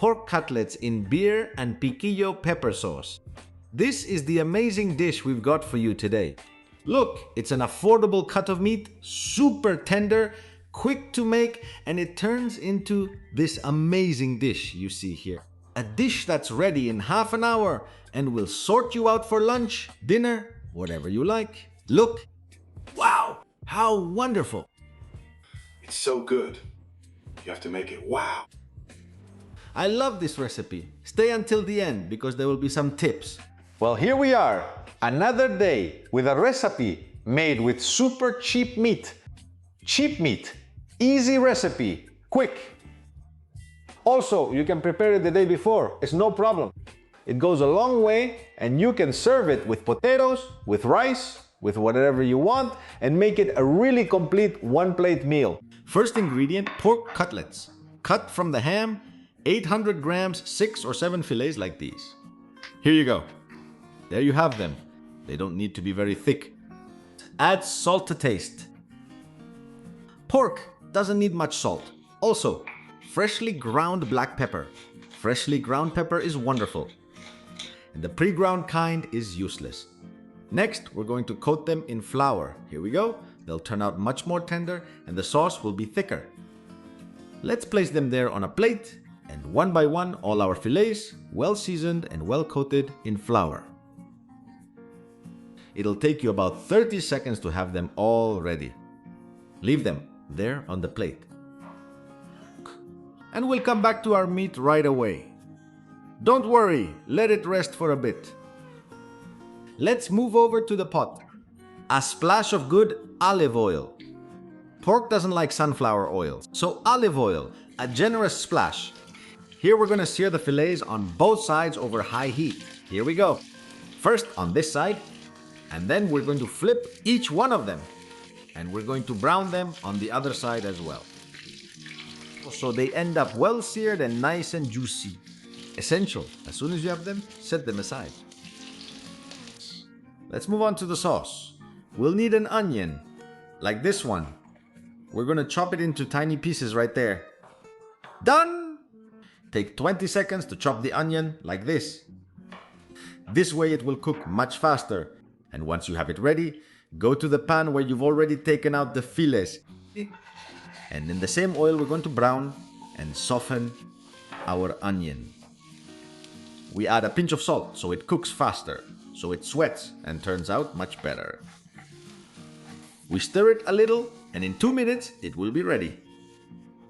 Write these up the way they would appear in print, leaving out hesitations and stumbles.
pork cutlets in beer and piquillo pepper sauce. This is the amazing dish we've got for you today. Look, it's an affordable cut of meat, super tender, quick to make, and it turns into this amazing dish you see here. A dish that's ready in half an hour and will sort you out for lunch, dinner, whatever you like. Look, wow, how wonderful. It's so good. You have to make it wow. I love this recipe. Stay until the end because there will be some tips. Well, here we are, another day with a recipe made with super cheap meat. Cheap meat, easy recipe, quick. Also, you can prepare it the day before, it's no problem. It goes a long way and you can serve it with potatoes, with rice, with whatever you want, and make it a really complete one-plate meal. First ingredient, pork cutlets. Cut from the ham, 800 grams, 6 or 7 fillets like these. Here you go. There you have them. They don't need to be very thick. Add salt to taste. Pork doesn't need much salt. Also, freshly ground black pepper. Freshly ground pepper is wonderful. And the pre-ground kind is useless. Next, we're going to coat them in flour. Here we go. They'll turn out much more tender and the sauce will be thicker. Let's place them there on a plate, and one by one all our fillets, well seasoned and well coated in flour. It'll take you about 30 seconds to have them all ready. Leave them there on the plate. And we'll come back to our meat right away. Don't worry, let it rest for a bit. Let's move over to the pot. A splash of good olive oil. Pork doesn't like sunflower oil, so olive oil, a generous splash. Here we're going to sear the fillets on both sides over high heat. Here we go. First on this side, and then we're going to flip each one of them. And we're going to brown them on the other side as well. So they end up well seared and nice and juicy. Essential. As soon as you have them, set them aside. Let's move on to the sauce. We'll need an onion, like this one. We're going to chop it into tiny pieces right there. Done! Take 20 seconds to chop the onion like this. This way it will cook much faster. And once you have it ready, go to the pan where you've already taken out the fillets. And in the same oil, we're going to brown and soften our onion. We add a pinch of salt so it cooks faster, so it sweats and turns out much better. We stir it a little, and in 2 minutes, it will be ready.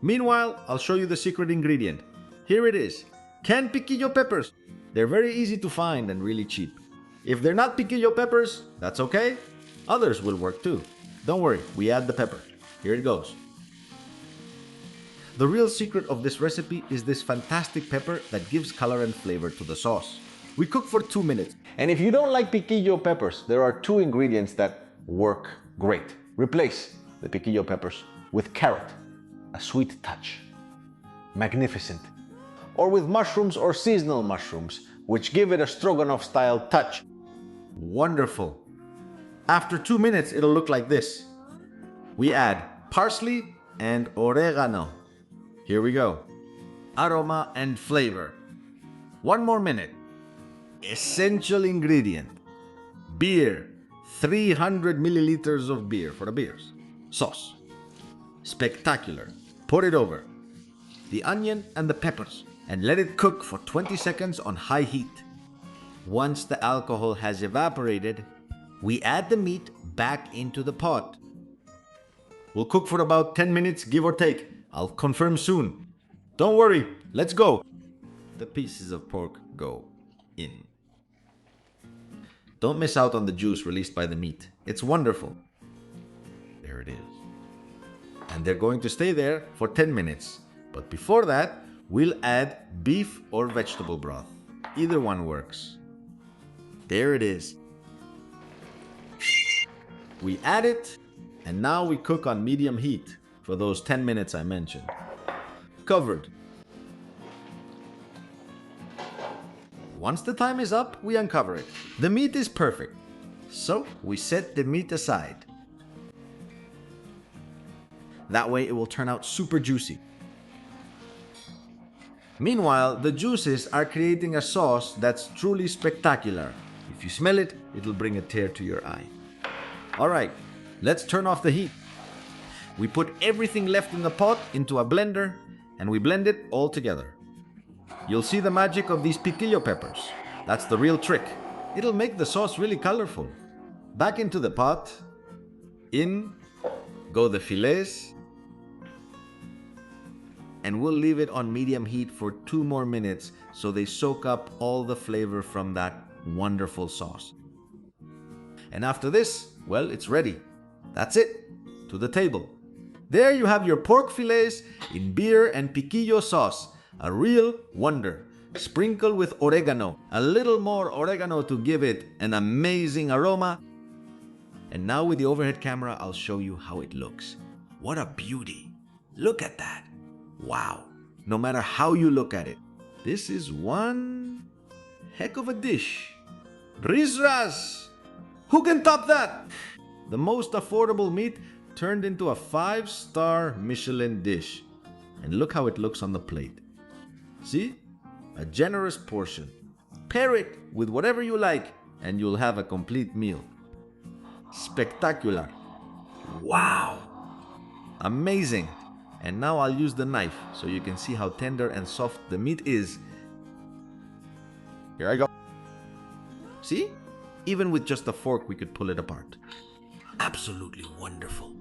Meanwhile, I'll show you the secret ingredient. Here it is, canned piquillo peppers. They're very easy to find and really cheap. If they're not piquillo peppers, that's okay. Others will work too. Don't worry, we add the pepper. Here it goes. The real secret of this recipe is this fantastic pepper that gives color and flavor to the sauce. We cook for 2 minutes. And if you don't like piquillo peppers, there are 2 ingredients that work great. Replace the piquillo peppers with carrot, a sweet touch. Magnificent. Or with mushrooms or seasonal mushrooms, which give it a stroganoff style touch. Wonderful. After 2 minutes, it'll look like this. We add parsley and oregano. Here we go. Aroma and flavor. 1 more minute. Essential ingredient. Beer. 300 milliliters of beer for the beers. Sauce. Spectacular. Pour it over. The onion and the peppers. And let it cook for 20 seconds on high heat. Once the alcohol has evaporated, we add the meat back into the pot. We'll cook for about 10 minutes, give or take. I'll confirm soon. Don't worry, let's go. The pieces of pork go in. Don't miss out on the juice released by the meat. It's wonderful. There it is. And they're going to stay there for 10 minutes. But before that, we'll add beef or vegetable broth. Either one works. There it is. We add it, and now we cook on medium heat for those 10 minutes I mentioned. Covered. Once the time is up, we uncover it. The meat is perfect, so we set the meat aside. That way it will turn out super juicy. Meanwhile, the juices are creating a sauce that's truly spectacular. If you smell it, it'll bring a tear to your eye. Alright, let's turn off the heat. We put everything left in the pot into a blender and we blend it all together. You'll see the magic of these piquillo peppers. That's the real trick. It'll make the sauce really colorful. Back into the pot. In go the fillets. And we'll leave it on medium heat for 2 more minutes so they soak up all the flavor from that wonderful sauce. And after this, well, it's ready. That's it. To the table. There you have your pork fillets in beer and piquillo sauce. A real wonder. Sprinkle with oregano. A little more oregano to give it an amazing aroma. And now with the overhead camera, I'll show you how it looks. What a beauty. Look at that. Wow. No matter how you look at it. This is one heck of a dish. Rizras! Who can top that? The most affordable meat turned into a 5-star Michelin dish. And look how it looks on the plate. See? A generous portion. Pair it with whatever you like and you'll have a complete meal. Spectacular. Wow. Amazing. And now I'll use the knife so you can see how tender and soft the meat is. Here I go. See? Even with just a fork we could pull it apart. Absolutely wonderful.